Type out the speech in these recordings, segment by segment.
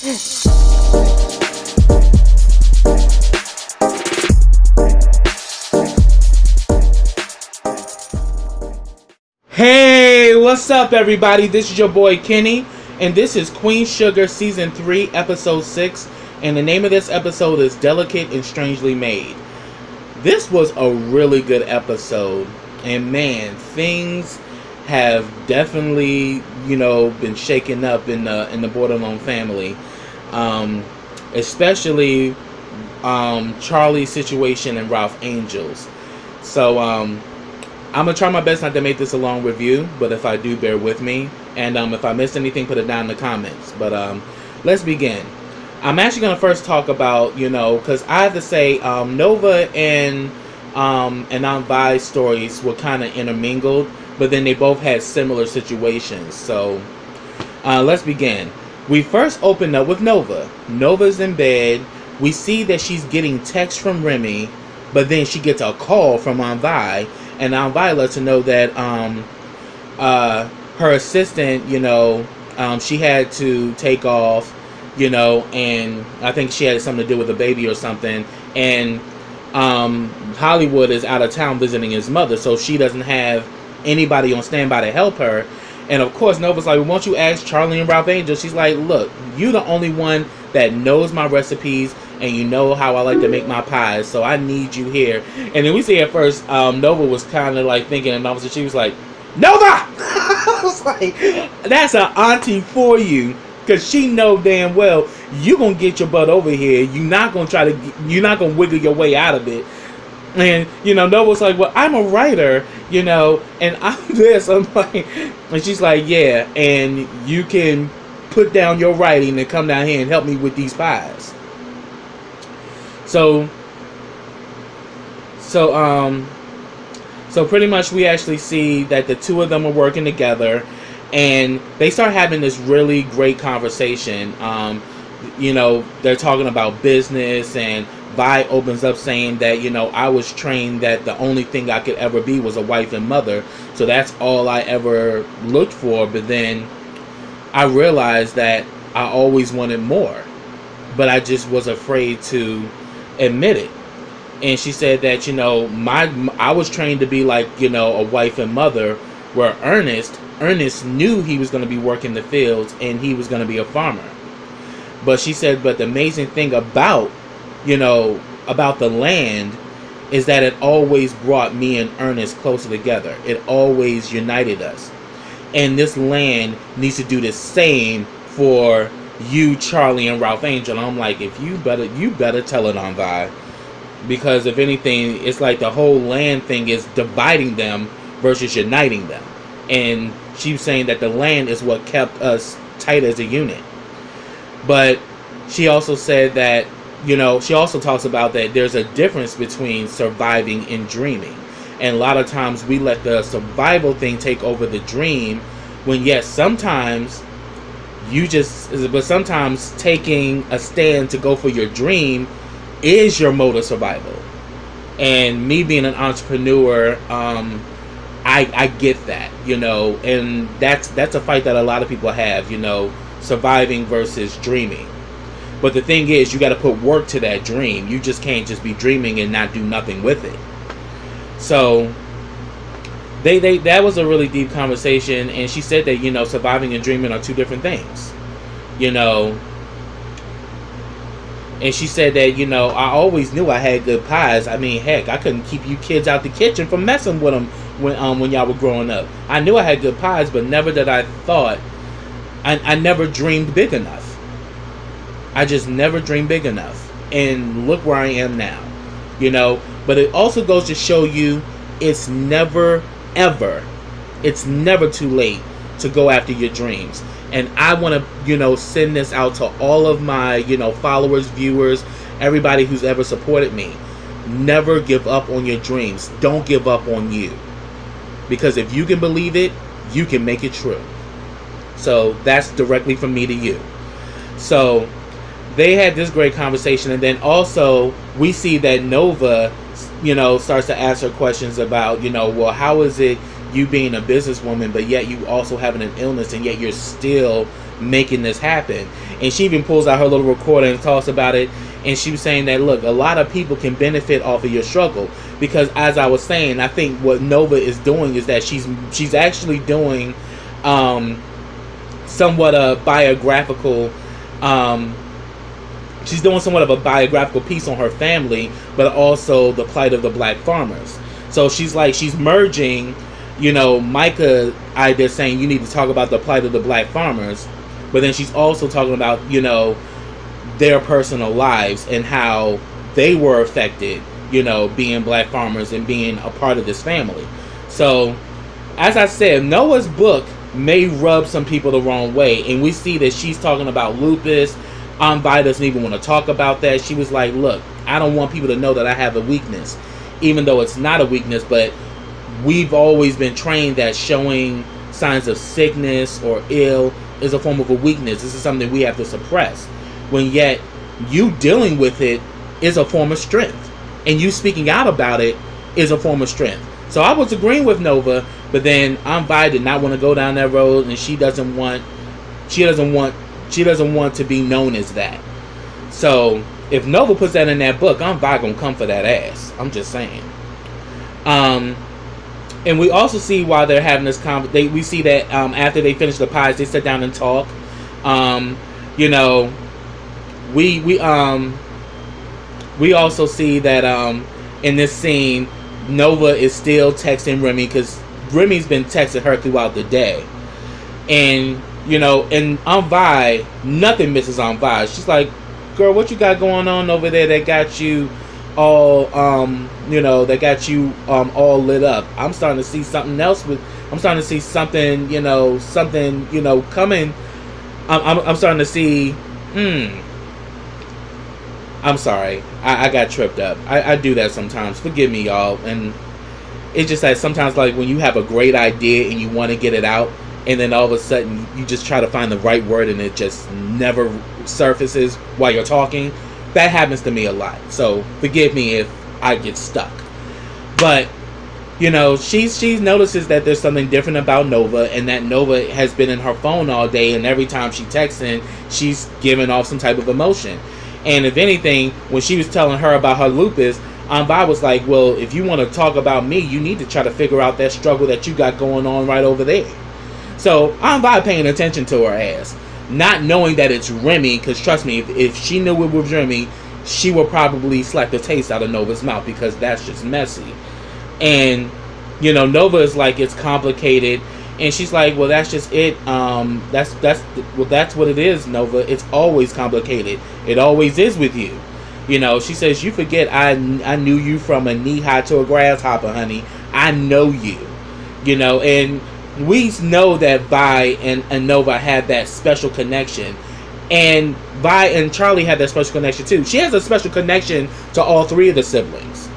Hey, what's up everybody? This is your boy Kenny, and this is Queen Sugar Season 3, Episode 6, and the name of this episode is Delicate and Strangely Made. This was a really good episode, and man, things have definitely, been shaken up in the Borderline family. Especially Charlie's situation and Ralph Angel's. So, I'm going to try my best not to make this a long review, but if I do, bear with me. And if I missed anything, put it down in the comments. But let's begin. I'm actually going to first talk about, because I have to say, Nova and Aunt Vi's stories were kind of intermingled, but then they both had similar situations. So let's begin. We first opened up with Nova. Nova's in bed. We see that she's getting text from Remy, but then she gets a call from Aunt Vi. And Aunt Vi lets her know that her assistant, she had to take off, and I think she had something to do with a baby or something. And Hollywood is out of town visiting his mother, so she doesn't have anybody on standby to help her. And of course, Nova's like, well, won't you ask Charlie and Ralph Angel? She's like, look, you're the only one that knows my recipes, and you know how I like to make my pies, so I need you here. And then we see at first, Nova was kind of like thinking, and obviously she was like, Nova! I was like, that's an auntie for you, because she know damn well you gonna get your butt over here. You're not gonna wiggle your way out of it. And Nova's like, well, I'm a writer, and I'm this. I'm like, and she's like, yeah, and you can put down your writing and come down here and help me with these pies. So pretty much we actually see that the two of them are working together, and they start having this really great conversation. They're talking about business, and Vi opens up saying that, I was trained that the only thing I could ever be was a wife and mother, so that's all I ever looked for. But then I realized that I always wanted more, but I just was afraid to admit it. And she said that, I was trained to be like, a wife and mother, where Ernest knew he was going to be working the fields and he was going to be a farmer. But she said, but the amazing thing about the land is that it always brought me and Ernest closer together. It always united us. And this land needs to do the same for you, Charlie, and Ralph Angel. And I'm like, if you better tell it, Aunt Vi, because if anything, it's like the whole land thing is dividing them versus uniting them. And she was saying that the land is what kept us tight as a unit. But she also said that, she also talks about that there's a difference between surviving and dreaming. And a lot of times we let the survival thing take over the dream, when yes, sometimes sometimes taking a stand to go for your dream is your mode of survival. And me being an entrepreneur, I get that, and that's a fight that a lot of people have, surviving versus dreaming. But the thing is, you got to put work to that dream. You just can't just be dreaming and not do nothing with it. So that was a really deep conversation, and she said that, surviving and dreaming are two different things. And she said that, I always knew I had good pies. I mean, heck, I couldn't keep you kids out the kitchen from messing with them when y'all were growing up. I knew I had good pies, but never that I thought, I never dreamed big enough. I just never dreamed big enough. And look where I am now, But it also goes to show you, it's never, ever, it's never too late to go after your dreams. And I want to, send this out to all of my, followers, viewers, everybody who's ever supported me. Never give up on your dreams. Don't give up on you. Because if you can believe it, you can make it true. So that's directly from me to you. So they had this great conversation, and then also we see that Nova, starts to ask her questions about, well, how is it you being a businesswoman, but yet you also having an illness, and yet you're still making this happen? And she even pulls out her little recorder and talks about it. And she was saying that, look, a lot of people can benefit off of your struggle. Because as I was saying, I think what Nova is doing is that she's actually doing somewhat a biographical she's doing somewhat of a biographical piece on her family, but also the plight of the black farmers. So she's merging, you know, Micah idea, saying you need to talk about the plight of the black farmers, but then she's also talking about, you know, their personal lives and how they were affected, you know, being black farmers and being a part of this family. So, as I said, Noah's book may rub some people the wrong way, and we see that she's talking about lupus. Vi doesn't even want to talk about that. She was like, look, I don't want people to know that I have a weakness, even though it's not a weakness, but we've always been trained that showing signs of sickness or ill is a form of a weakness. This is something we have to suppress, when yet you dealing with it is a form of strength, and you speaking out about it is a form of strength. So I was agreeing with Nova, but then Vi did not want to go down that road, and she doesn't want to be known as that. So if Nova puts that in that book, Vi gonna come for that ass. I'm just saying. And we also see while they're having this we see that after they finish the pies, they sit down and talk. You know, we also see that in this scene, Nova is still texting Remy, because Remy's been texting her throughout the day. And, you know, and Vi, nothing misses on Vi. She's like, girl, what you got going on over there that got you all, you know, that got you all lit up? I'm starting to see something else I'm starting to see something, you know, coming. I'm starting to see, I'm sorry. I got tripped up. I do that sometimes. Forgive me, y'all. And it's just that sometimes, like, when you have a great idea and you want to get it out, and then all of a sudden you just try to find the right word and it just never surfaces while you're talking. That happens to me a lot. So forgive me if I get stuck. But, you know, she notices that there's something different about Nova, and that Nova has been in her phone all day, and every time she texts in, she's giving off some type of emotion. And if anything, when she was telling her about her lupus, Vi was like, well, if you want to talk about me, you need to try to figure out that struggle that you got going on right over there. So Vi paying attention to her ass, not knowing that it's Remy, because trust me, if she knew it was Remy, she would probably slap the taste out of Nova's mouth, because that's just messy. And, you know, Nova is like, it's complicated. And she's like, well, that's just it. That's what it is, Nova. It's always complicated. It always is with you. You know, she says, you forget I knew you from a knee-high to a grasshopper, honey. I know you. You know, and we know that Vi and Nova had that special connection. And Vi and Charlie had that special connection too. She has a special connection to all three of the siblings.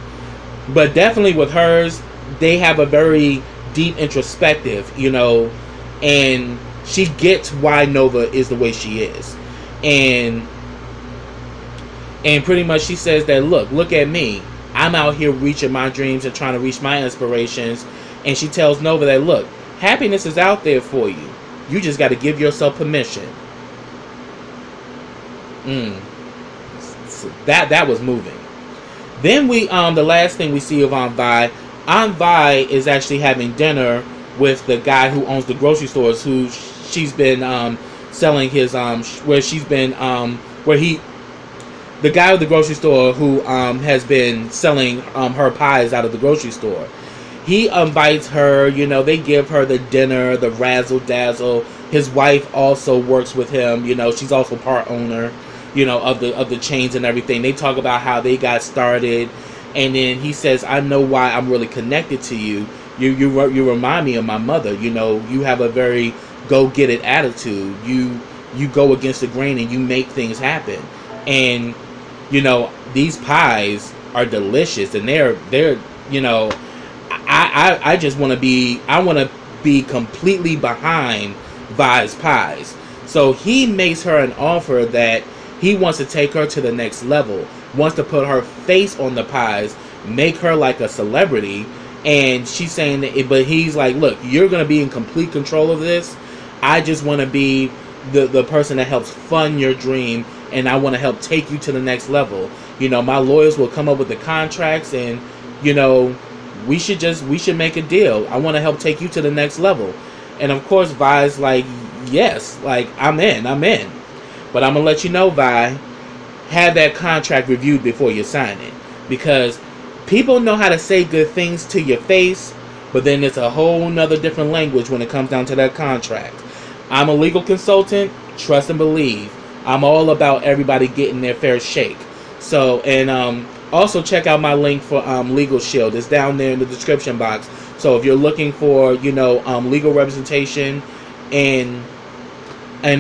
But definitely with hers, they have a very deep introspective, you know, and she gets why Nova is the way she is. And pretty much she says that, look at me. I'm out here reaching my dreams and trying to reach my inspirations. And she tells Nova that, look, happiness is out there for you. You just got to give yourself permission. So that was moving. Then we the last thing we see of Vi is actually having dinner with the guy who owns the grocery stores, who she's been selling his the guy with the grocery store who has been selling her pies out of the grocery store. He invites her, you know, they give her the dinner, the razzle dazzle. His wife also works with him, you know, she's also part owner, you know, of the chains and everything. They talk about how they got started, and then he says, I know why I'm really connected to you. You remind me of my mother. You know, you have a very go-get-it attitude. You go against the grain and you make things happen. And, you know, these pies are delicious, and they're you know, I just want to be completely behind Vi's pies. So he makes her an offer that he wants to take her to the next level, wants to put her face on the pies, make her like a celebrity. And she's saying that, but he's like, look, you're going to be in complete control of this. I just want to be the person that helps fund your dream, and I want to help take you to the next level. You know, my lawyers will come up with the contracts, and you know, we should make a deal. I want to help take you to the next level. And of course, Vi's like, yes, like I'm in. But I'm gonna let you know, Vi, have that contract reviewed before you sign it, because people know how to say good things to your face, but then it's a whole nother different language when it comes down to that contract. I'm a legal consultant. Trust and believe. I'm all about everybody getting their fair shake. So, and also check out my link for Legal Shield. It's down there in the description box. So if you're looking for, you know, legal representation, and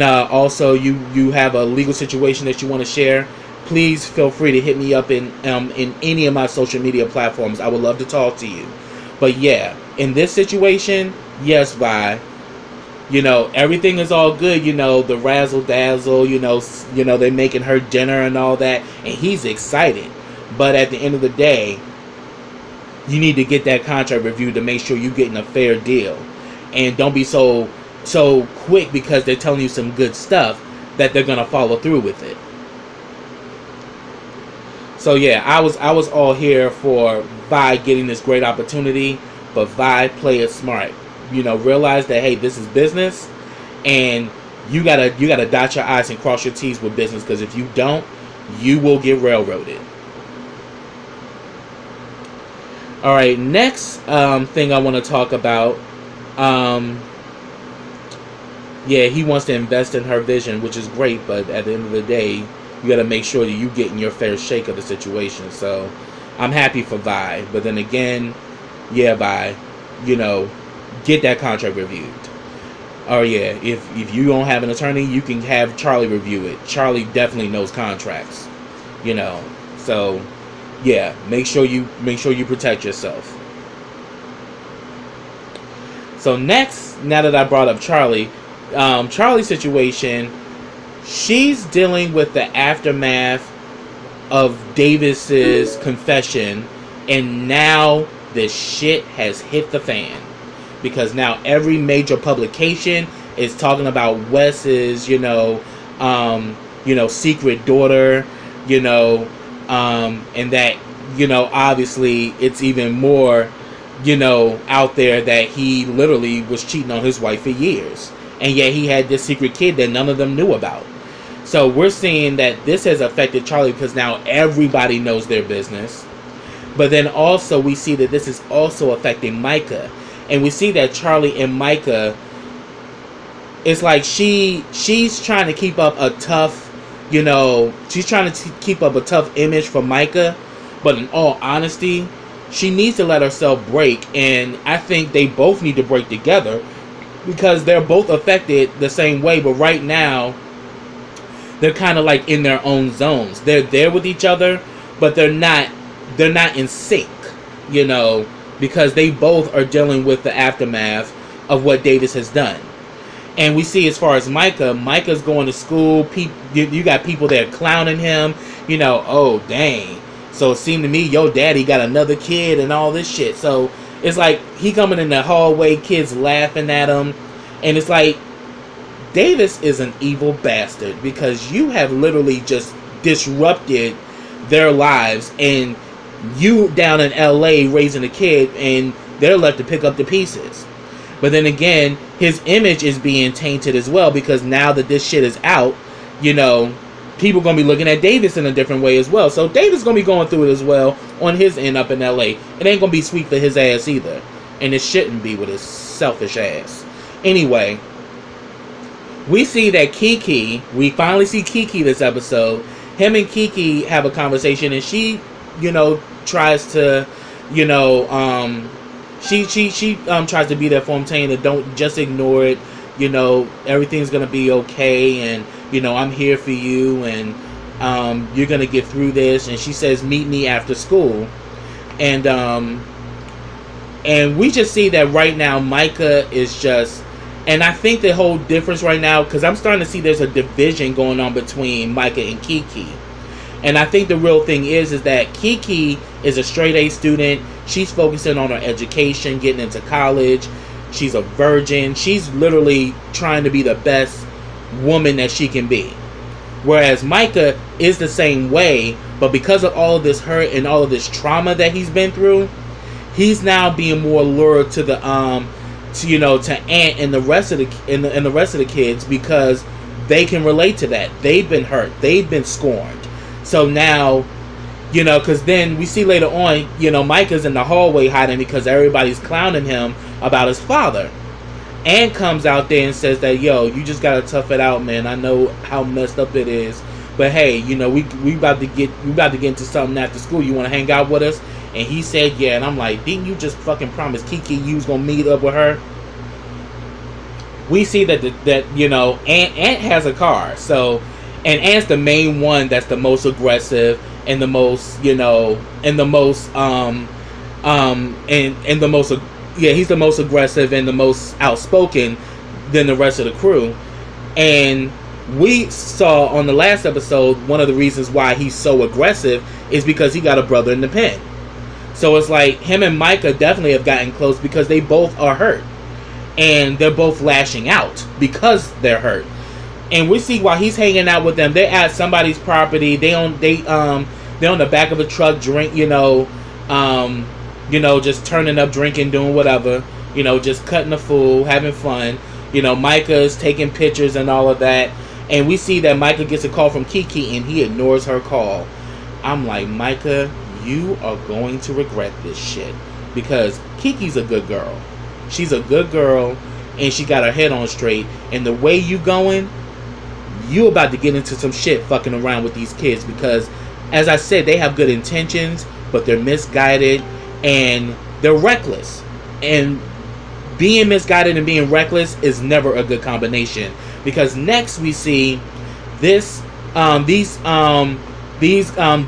also you have a legal situation that you want to share, please feel free to hit me up in any of my social media platforms. I would love to talk to you. But yeah, in this situation, yes, Vi, you know, everything is all good. You know, the razzle dazzle. You know, they're making her dinner and all that, and he's excited. But at the end of the day, you need to get that contract reviewed to make sure you're getting a fair deal, and don't be so quick because they're telling you some good stuff that they're gonna follow through with it. So yeah, I was all here for Vi getting this great opportunity, but Vi, play it smart. You know, realize that, hey, this is business, and you gotta dot your I's and cross your T's with business, because if you don't, you will get railroaded. All right, next thing I want to talk about. Yeah, he wants to invest in her vision, which is great, but at the end of the day, you got to make sure that you getting your fair shake of the situation. So I'm happy for Vi, but then again, yeah, Vi, you know, get that contract reviewed. Oh yeah, if you don't have an attorney, you can have Charlie review it. Charlie definitely knows contracts, you know. So yeah, make sure you protect yourself. So next, now that I brought up Charlie, Charlie's situation, she's dealing with the aftermath of Davis's confession, and now this shit has hit the fan, because now every major publication is talking about Wes's, secret daughter, and that, obviously it's even more, out there that he literally was cheating on his wife for years, and yet he had this secret kid that none of them knew about. So we're seeing that this has affected Charlie, because now everybody knows their business. But then also we see that this is also affecting Micah. And we see that Charlie and Micah, it's like she's trying to keep up a tough, she's trying to keep up a tough image for Micah. But in all honesty, she needs to let herself break. And I think they both need to break together, because they're both affected the same way. But right now, they're kind of like in their own zones. They're there with each other, but they're not in sync, because they both are dealing with the aftermath of what Davis has done. And we see, as far as Micah's going to school. You got people there clowning him, oh dang, so it seemed to me your daddy got another kid and all this shit. So it's like he coming in the hallway, kids laughing at him, and it's like, Davis is an evil bastard, because you have literally just disrupted their lives, and you down in LA raising a kid, and they're left to pick up the pieces. But then again, his image is being tainted as well, because now that this shit is out, people gonna be looking at Davis in a different way as well. So Davis gonna be going through it as well on his end up in LA. It ain't gonna be sweet for his ass either, and it shouldn't be with his selfish ass. Anyway, we see that Kiki, we finally see Kiki this episode. Him and Kiki have a conversation, and she, tries to, she tries to be there for him, saying that don't just ignore it. Everything's gonna be okay, and I'm here for you, and you're gonna get through this. And she says, meet me after school, and we just see that right now Micah is just. And I think the whole difference right now, because I'm starting to see there's a division going on between Micah and Kiki. And I think the real thing is that Kiki is a straight A student. She's focusing on her education, getting into college. She's a virgin. She's literally trying to be the best woman that she can be. Whereas Micah is the same way, but because of all of this hurt and all of this trauma that he's been through, he's now being more lured to the to Ant and the rest of the rest of the kids, because they can relate to that. They've been hurt, they've been scorned. So now, because then we see later on, Micah's in the hallway hiding because everybody's clowning him about his father. Ant comes out there and says that, yo, you just gotta tough it out, man. I know how messed up it is, but hey, we about to get into something after school. You want to hang out with us? And he said, yeah. And I'm like, didn't you just fucking promise Kiki you was gonna meet up with her? We see that Ant has a car, so, and Ant's the main one that's the most aggressive and the most, he's the most aggressive and the most outspoken than the rest of the crew. And we saw on the last episode, one of the reasons why he's so aggressive is because he got a brother in the pen. So it's like him and Micah definitely have gotten close because they both are hurt. And they're both lashing out because they're hurt. And we see while he's hanging out with them, they're at somebody's property. They're on the back of a truck, just turning up, drinking, doing whatever, just cutting a fool, having fun. Micah's taking pictures and all of that. And we see that Micah gets a call from Kiki and he ignores her call. I'm like, Micah, you are going to regret this shit, because Kiki's a good girl. She's a good girl and she got her head on straight. And the way you going, you about to get into some shit fucking around with these kids, because as I said, they have good intentions, but they're misguided and they're reckless. And being misguided and being reckless is never a good combination, because next we see these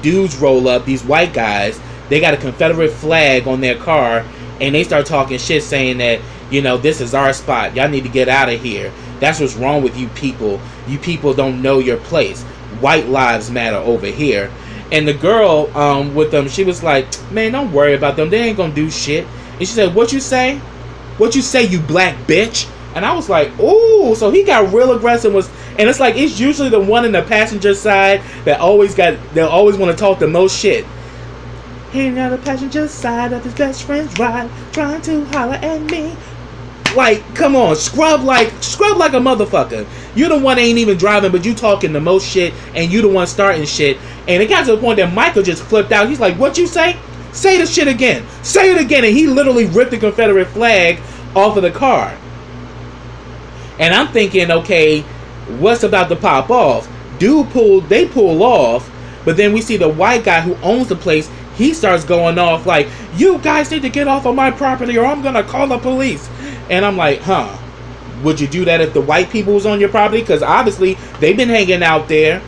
dudes roll up, these white guys. They got a Confederate flag on their car, and they start talking shit, saying that, this is our spot. Y'all need to get out of here. That's what's wrong with you people. You people don't know your place. White lives matter over here. And the girl with them, she was like, man, don't worry about them. They ain't gonna do shit. And she said, what you say? What you say, you black bitch? And I was like, ooh, so he got real aggressive. And it's like, it's usually the one in the passenger side that always want to talk the most shit. Hanging on the passenger side of his best friend's ride, trying to holler at me. Like, come on, scrub like a motherfucker. You the one that ain't even driving, but you talking the most shit, and you the one starting shit. And it got to the point that Michael just flipped out. He's like, what you say? Say the shit again. Say it again. And he literally ripped the Confederate flag off of the car. And I'm thinking, okay, what's about to pop off? They pull off, but then we see the white guy who owns the place. He starts going off like, you guys need to get off of my property or I'm gonna call the police. And I'm like, would you do that if the white people was on your property? Because obviously they've been hanging out there.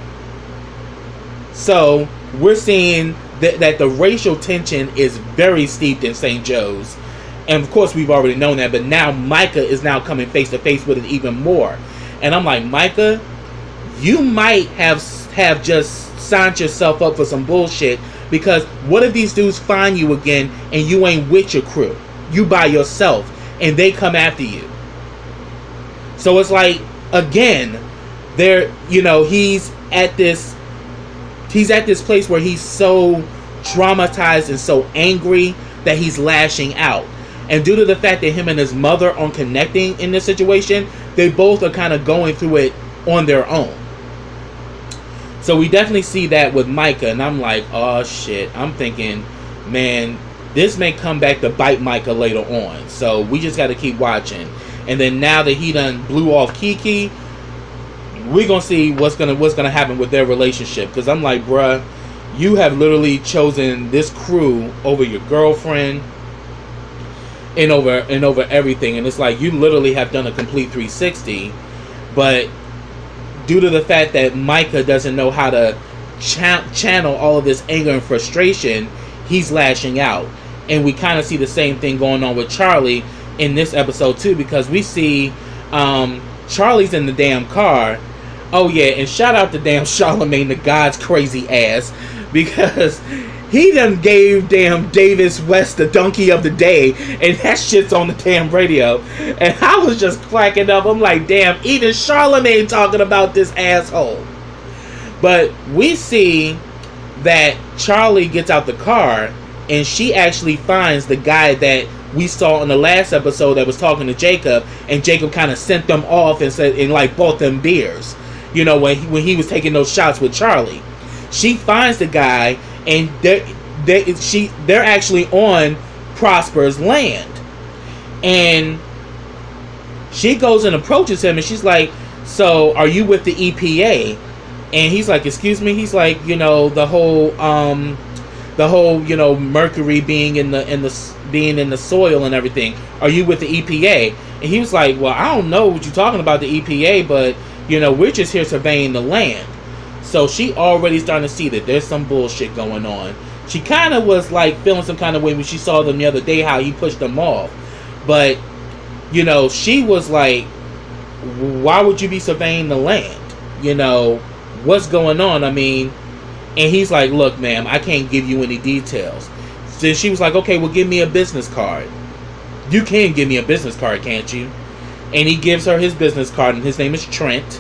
So we're seeing that the racial tension is very steeped in St. Joe's. And of course we've already known that, but now Micah is now coming face to face with it even more. And I'm like, Micah, you might have just signed yourself up for some bullshit, because what if these dudes find you again and you ain't with your crew? You by yourself and they come after you. So it's like, again, he's at this place where he's so traumatized and so angry that he's lashing out. And due to the fact that him and his mother aren't connecting in this situation, they both are kind of going through it on their own. So we definitely see that with Micah, and I'm like, oh shit. I'm thinking, man, this may come back to bite Micah later on. So we just got to keep watching. And then now that he done blew off Kiki, we're gonna see what's gonna happen with their relationship. Because I'm like, bruh, you have literally chosen this crew over your girlfriend and over everything. And it's like, you literally have done a complete 360. But due to the fact that Micah doesn't know how to channel all of this anger and frustration, he's lashing out. And we kind of see the same thing going on with Charlie in this episode too, because we see Charlie's in the damn car. Oh yeah, and shout out to damn Charlemagne the God's crazy ass, because he done gave damn Davis West the donkey of the day, and that shit's on the damn radio. And I was just cracking up. I'm like, damn, even Charlemagne talking about this asshole. But we see that Charlie gets out the car, and she actually finds the guy that we saw in the last episode that was talking to Jacob, and Jacob kind of sent them off and said, and like bought them beers, you know, when he was taking those shots with Charlie. She finds the guy, and they're actually on Prosper's land, and she goes and approaches him, and she's like, "So, are you with the EPA?" And he's like, "Excuse me." He's like, you know, the whole you know, mercury being in the soil and everything. Are you with the EPA? And he was like, "Well, I don't know what you're talking about, the EPA, but you know, we're just here surveying the land." So she already starting to see that there's some bullshit going on. She kind of was like feeling some kind of way when she saw them the other day, how he pushed them off. But, you know, she was like, why would you be surveying the land? You know, what's going on? I mean, and he's like, "Look, ma'am, I can't give you any details." So she was like, "Okay, well, give me a business card." "You can give me a business card, can't you?" And he gives her his business card, and his name is Trent.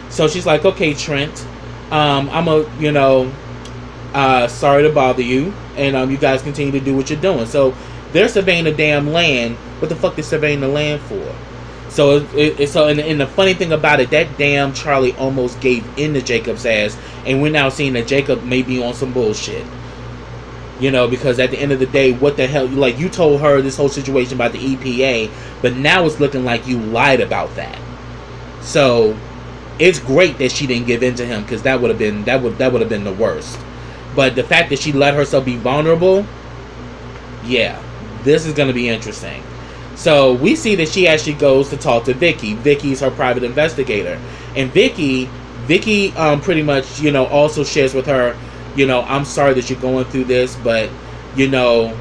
So she's like, "Okay, Trent, you know, sorry to bother you, and you guys continue to do what you're doing." So they're surveying the damn land. What the fuck they surveying the land for? So and the funny thing about it, that damn Charlie almost gave in to Jacob's ass, and we're now seeing that Jacob may be on some bullshit. You know, because at the end of the day, what the hell, like, you told her this whole situation about the EPA, but now it's looking like you lied about that. So it's great that she didn't give in to him, because that would have been the worst. But the fact that she let herself be vulnerable, yeah, this is going to be interesting. So we see that she actually goes to talk to Vicky. Vicky's her private investigator, and Vicky pretty much, you know, also shares with her, you know, "I'm sorry that you're going through this, but you know,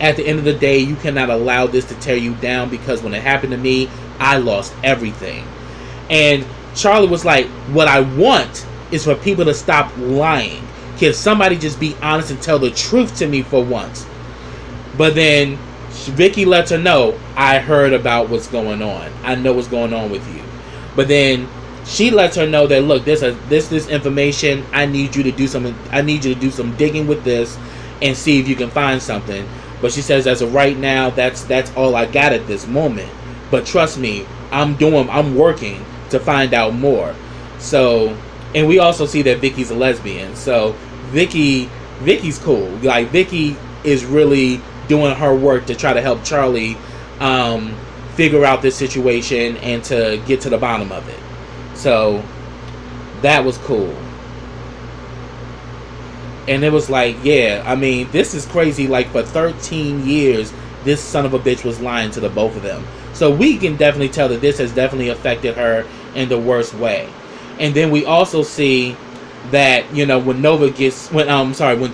at the end of the day, you cannot allow this to tear you down, because when it happened to me, I lost everything." And Charlie was like, "What I want is for people to stop lying. Can somebody just be honest and tell the truth to me for once?" But then Vicky lets her know, "I heard about what's going on. I know what's going on with you." But then she lets her know that, "Look, this information. I need you to do some digging with this and see if you can find something." But she says, "As of right now, that's all I got at this moment. But trust me, I'm working to find out more." So, and we also see that Vicky's a lesbian. So Vicky's cool. Like, Vicky is really doing her work to try to help Charlie figure out this situation and to get to the bottom of it. So that was cool. And it was like, yeah, I mean, this is crazy. Like, for 13 years, this son of a bitch was lying to the both of them. So we can definitely tell that this has definitely affected her in the worst way. And then we also see that, you know, when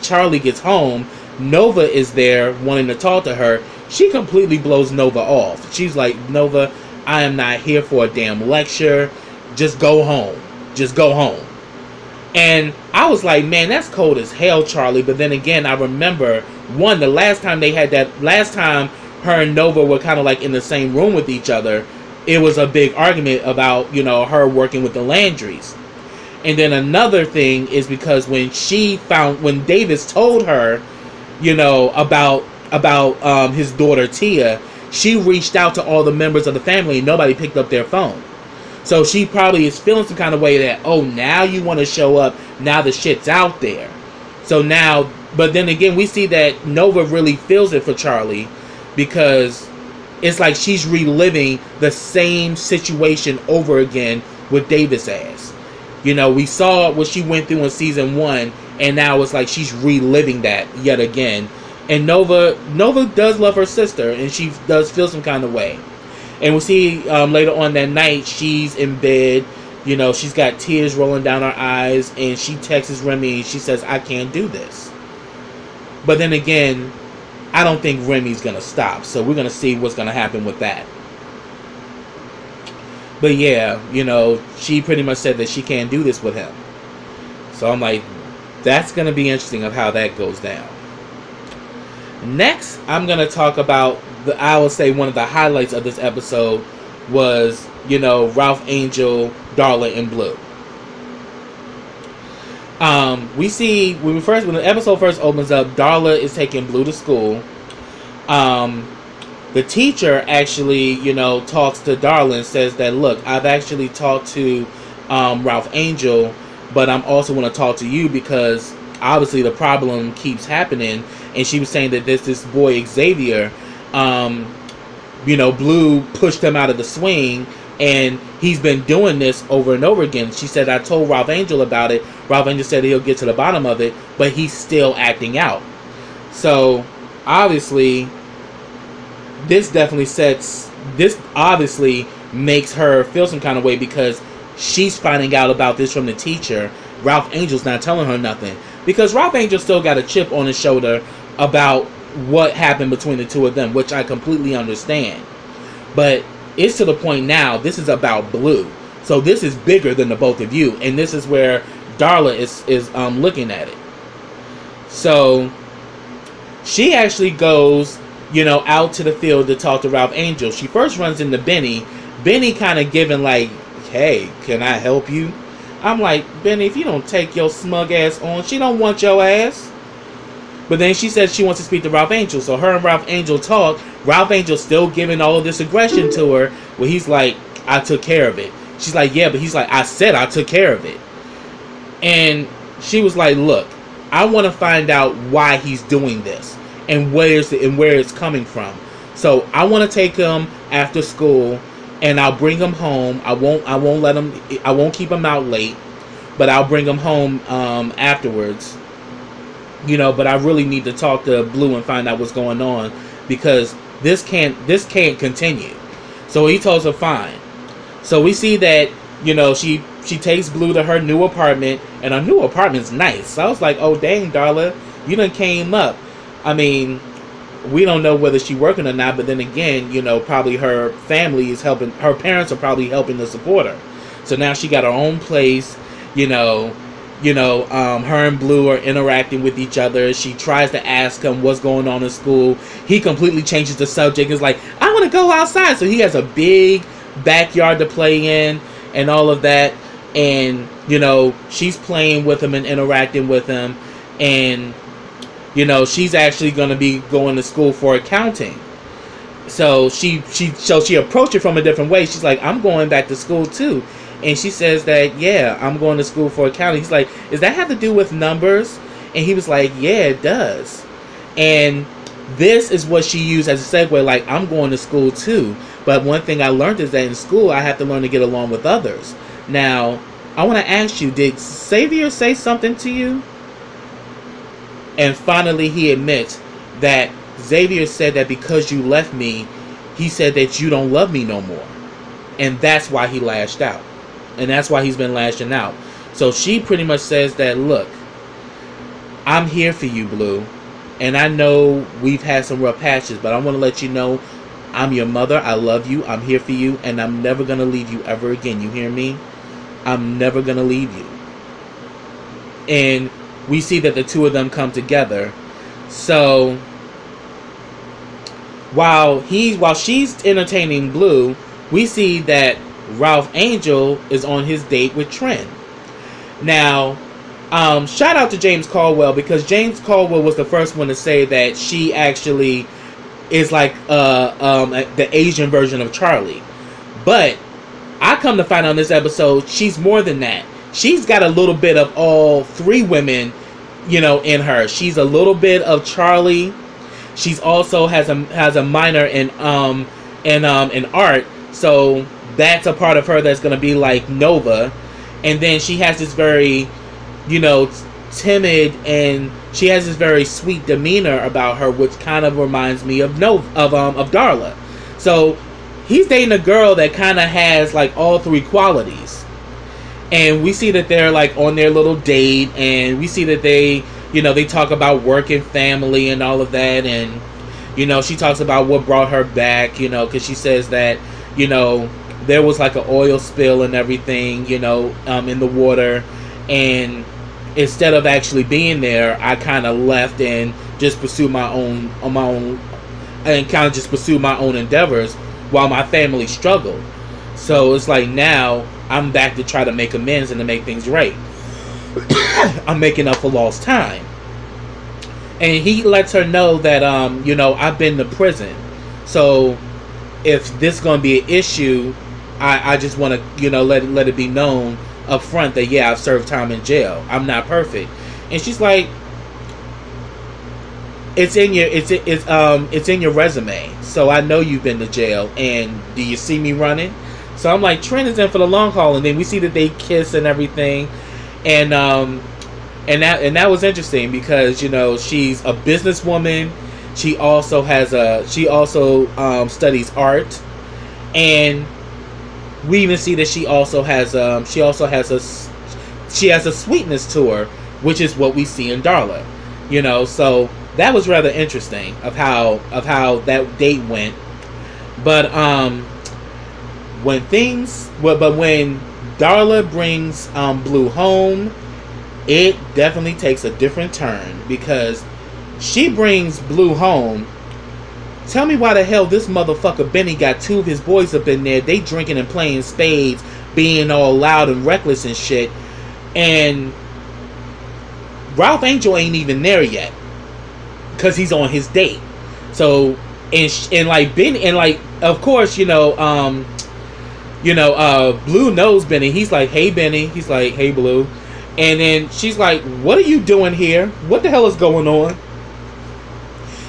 Charlie gets home, Nova is there wanting to talk to her. She completely blows Nova off. She's like, "Nova, I am not here for a damn lecture. Just go home. Just go home." And I was like, man, that's cold as hell, Charlie. But then again, I remember, the last time her and Nova were kind of like in the same room with each other, it was a big argument about, you know, her working with the Landrys. And then another thing is because when Davis told her, you know, about his daughter Tia, she reached out to all the members of the family and nobody picked up their phone. So she probably is feeling some kind of way that, oh, now you want to show up, now the shit's out there. So now, but then again, we see that Nova really feels it for Charlie, because it's like she's reliving the same situation over again with Davis ass. You know, we saw what she went through in season 1, and now it's like she's reliving that yet again. And Nova does love her sister, and she does feel some kind of way. And we'll see later on that night, she's in bed, you know, she's got tears rolling down her eyes, and she texts Remy, and she says, "I can't do this." But then again, I don't think Remy's going to stop, so we're going to see what's going to happen with that. But yeah, you know, she pretty much said that she can't do this with him. So I'm like, that's going to be interesting of how that goes down. Next, I'm going to talk about I would say one of the highlights of this episode was, Ralph Angel, Darla, and Blue. We see when the episode first opens up, Darla is taking Blue to school. The teacher actually, talks to Darla and says that, look, I've actually talked to Ralph Angel, but I'm also going to talk to you because obviously the problem keeps happening. And she was saying that this boy Xavier, Blue pushed him out of the swing, and he's been doing this over and over again. She said, I told Ralph Angel about it. Ralph Angel said he'll get to the bottom of it, but he's still acting out. So obviously, this obviously makes her feel some kind of way because she's finding out about this from the teacher. Ralph Angel's not telling her nothing because Ralph Angel still got a chip on his shoulder about what happened between the two of them, which I completely understand. But it's to the point now, this is about Blue. So this is bigger than the both of you. And this is where Darla is looking at it. So she actually goes, out to the field to talk to Ralph Angel. She first runs into Benny. Benny kind of giving like, hey, can I help you? I'm like, Benny, if you don't take your smug ass on, she don't want your ass. But then she says she wants to speak to Ralph Angel. So her and Ralph Angel talk. Ralph Angel still giving all of this aggression to her. Where he's like, I took care of it. She's like, yeah, but he's like, I said I took care of it. And she was like, look, I want to find out why he's doing this. And where it's coming from. So I want to take him after school. And I'll bring him home. I won't keep him out late. But I'll bring him home afterwards. But I really need to talk to Blue and find out what's going on because this can't continue. So he tells her fine. So we see that she takes Blue to her new apartment, and her new apartment's nice. So I was like, oh dang, Darla, you done came up. I mean, we don't know whether she's working or not, but then again, probably her family is helping. Her parents are probably helping to support her. So now she got her own place. Her and Blue are interacting with each other. She tries to ask him what's going on in school. He completely changes the subject. He's like, I want to go outside. So he has a big backyard to play in and all of that. And, she's playing with him and interacting with him. And, she's actually going to be going to school for accounting. So she approached it from a different way. She's like, I'm going back to school too. And she says that, yeah, I'm going to school for accounting. He's like, does that have to do with numbers? And he was like, yeah, it does. And this is what she used as a segue, like, I'm going to school too. But one thing I learned is that in school, I have to learn to get along with others. Now, I want to ask you, did Xavier say something to you? And finally, he admits that Xavier said that because you left me, he said that you don't love me no more. And that's why he lashed out. And that's why he's been lashing out. So she pretty much says that, look, I'm here for you, Blue. And I know we've had some rough patches, but I want to let you know I'm your mother. I love you. I'm here for you. And I'm never going to leave you ever again. You hear me? I'm never going to leave you. And we see that the two of them come together. So while she's entertaining Blue, we see that Ralph Angel is on his date with Trent. Now, shout out to James Caldwell, because James Caldwell was the first one to say that she actually is like the Asian version of Charlie. But I come to find out in this episode, she's more than that. She's got a little bit of all three women, in her. She's a little bit of Charlie. She's also has a minor in art. So that's a part of her that's going to be like Nova. And then she has this very, timid, and she has this very sweet demeanor about her, which kind of reminds me of Darla. So he's dating a girl that kind of has like all three qualities. And we see that they're like on their little date, and we see that they talk about work and family and all of that. And, she talks about what brought her back, because she says that, there was like an oil spill and everything, in the water. And instead of actually being there, I kind of left and just pursued my own and kind of just pursued my own endeavors while my family struggled. So it's like now I'm back to try to make amends and to make things right. I'm making up for lost time. And he lets her know that, you know, I've been to prison. So if this is going to be an issue, I just want to, you know, let it be known up front that, yeah, I've served time in jail. I'm not perfect. And she's like, it's in your resume. So I know you've been to jail. And do you see me running? So I'm like, Trent is in for the long haul. And then we see that they kiss and everything. And that was interesting because, you know, she's a businesswoman. She also studies art, and we even see that she has a sweetness to her, which is what we see in Darla. You know, so that was rather interesting of how that date went. But when Darla brings Blue home, it definitely takes a different turn because she brings Blue home. Tell me why the hell this motherfucker Benny got two of his boys up in there. They drinking and playing spades, being all loud and reckless and shit. And Ralph Angel ain't even there yet because he's on his date. So and like Benny, and like of course Blue knows Benny. He's like, hey Benny. He's like, hey Blue. And then she's like, what are you doing here? What the hell is going on?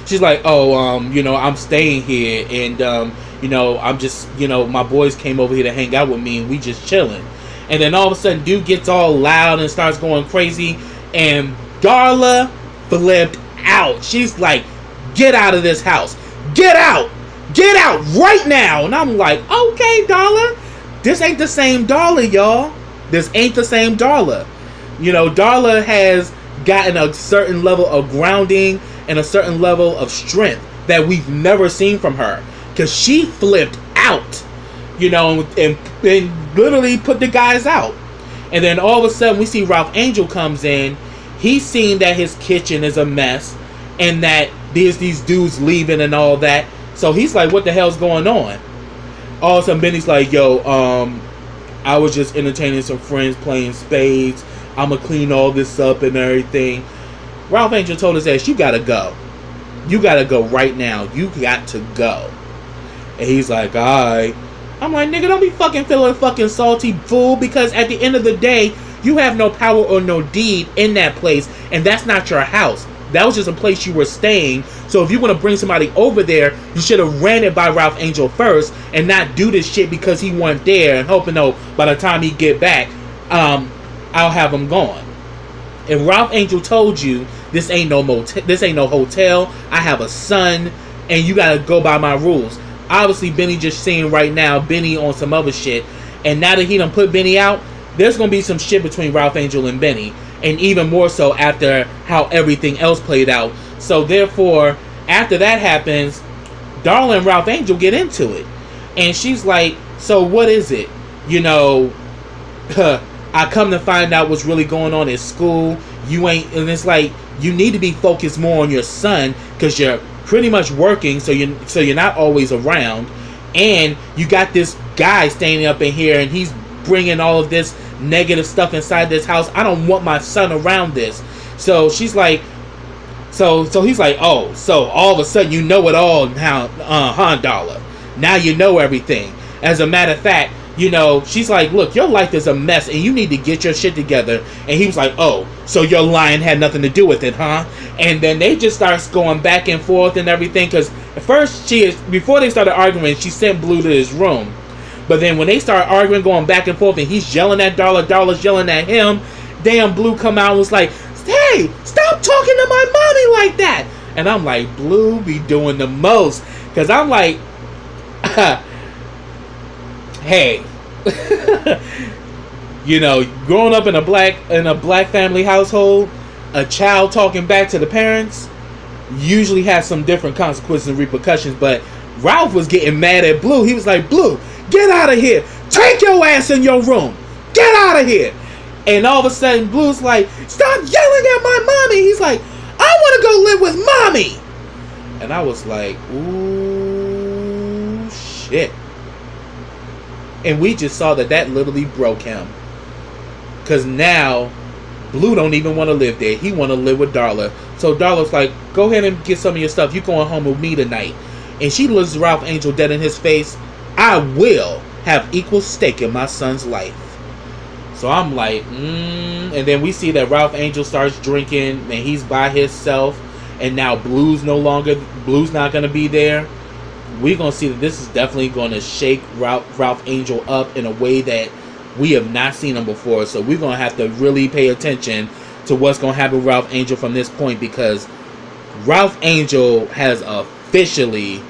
She's like, oh, I'm staying here, and I'm just, my boys came over here to hang out with me, and we just chilling. And then all of a sudden, dude gets all loud and starts going crazy, and Darla flipped out. She's like, get out of this house. Get out right now. And I'm like, okay, Darla, this ain't the same Darla, y'all. This ain't the same Darla. Darla has gotten a certain level of grounding and a certain level of strength that we've never seen from her. Because she flipped out, and literally put the guys out. And then all of a sudden we see Ralph Angel comes in. He's seen that his kitchen is a mess and that there's these dudes leaving and all that. So he's like, what the hell's going on? All of a sudden Benny's like, yo, I was just entertaining some friends playing spades. I'ma clean all this up and everything. Ralph Angel told his ass, you gotta go. You gotta go right now. You got to go. And he's like, alright. I'm like, nigga, don't be fucking feeling fucking salty, fool, because at the end of the day, you have no power or no deed in that place, and that's not your house. That was just a place you were staying. So if you want to bring somebody over there, you should have ran it by Ralph Angel first and not do this shit because he wasn't there and hoping, by the time he get back, I'll have him gone. And Ralph Angel told you, this ain't no motel, this ain't no hotel. I have a son, and you gotta go by my rules. Obviously, Benny just seeing right now, Benny on some other shit. And now that he done put Benny out, there's gonna be some shit between Ralph Angel and Benny. And even more so after how everything else played out. So therefore, after that happens, Darla and Ralph Angel get into it. And she's like, so what is it? I come to find out what's really going on at school. You ain't, and it's like, you need to be focused more on your son because you're pretty much working, so you're not always around, and you got this guy standing up in here, and he's bringing all of this negative stuff inside this house. I don't want my son around this. So she's like, so he's like, oh, so all of a sudden you know it all now, Darla. Now you know everything. As a matter of fact, she's like, look, your life is a mess and you need to get your shit together. And he was like, oh, so your lying had nothing to do with it, huh? And then they just starts going back and forth and everything. Because at first, before they started arguing, she sent Blue to his room. But then when they start arguing, going back and forth, and he's yelling at Darla, Darla's yelling at him, damn, Blue come out and was like, hey, stop talking to my mommy like that. And I'm like, Blue be doing the most. Because I'm like, hey, growing up in a black family household, a child talking back to the parents usually has some different consequences and repercussions. But Ralph was getting mad at Blue. He was like, Blue, get out of here. Take your ass in your room. Get out of here. And all of a sudden, Blue's like, stop yelling at my mommy. He's like, I want to go live with mommy. And I was like, ooh, shit. And we just saw that literally broke him. Because now, Blue don't even want to live there. He want to live with Darla. So Darla's like, go ahead and get some of your stuff. You going home with me tonight. And she looks Ralph Angel dead in his face. I will have equal stake in my son's life. So I'm like, And then we see that Ralph Angel starts drinking. And he's by himself. And now Blue's not going to be there. We're going to see that this is definitely going to shake Ralph Angel up in a way that we have not seen him before. So we're going to have to really pay attention to what's going to happen with Ralph Angel from this point, because Ralph Angel has officially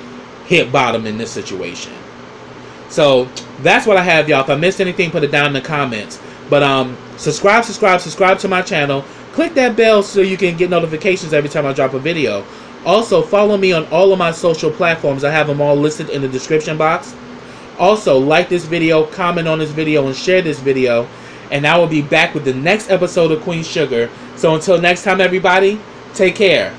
hit bottom in this situation. So that's what I have, y'all. If I missed anything, put it down in the comments. But subscribe to my channel. Click that bell so you can get notifications every time I drop a video. Also, follow me on all of my social platforms. I have them all listed in the description box. Also, like this video, comment on this video, and share this video. And I will be back with the next episode of Queen Sugar. So until next time, everybody, take care.